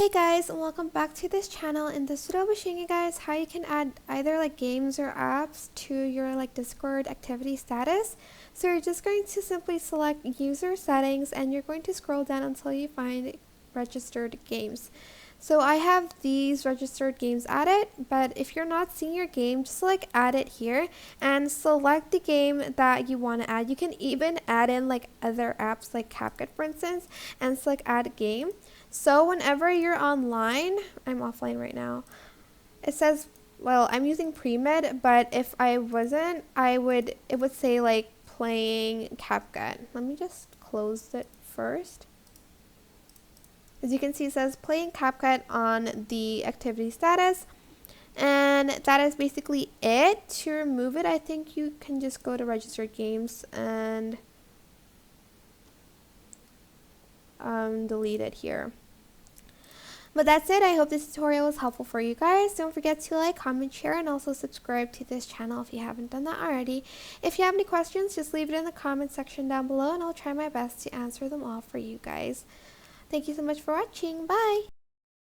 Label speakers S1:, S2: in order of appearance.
S1: Hey guys, and welcome back to this channel. In this video I'll be showing you guys how you can add either like games or apps to your like Discord activity status. So you're just going to simply select user settings and you're going to scroll down until you find registered games. So I have these registered games added, but if you're not seeing your game, just like add it here and select the game that you want to add. You can even add in like other apps like CapCut for instance and select add game. So whenever you're online, I'm offline right now, it says, well, I'm using pre-med, but if I wasn't, it would say like playing CapCut. Let me just close it first. As you can see, it says playing CapCut on the activity status. And that is basically it. To remove it, I think you can just go to registered games and delete it here. But that's it. I hope this tutorial was helpful for you guys. Don't forget to like, comment, share, and also subscribe to this channel if you haven't done that already. If you have any questions, just leave it in the comment section down below and I'll try my best to answer them all for you guys. Thank you so much for watching. Bye!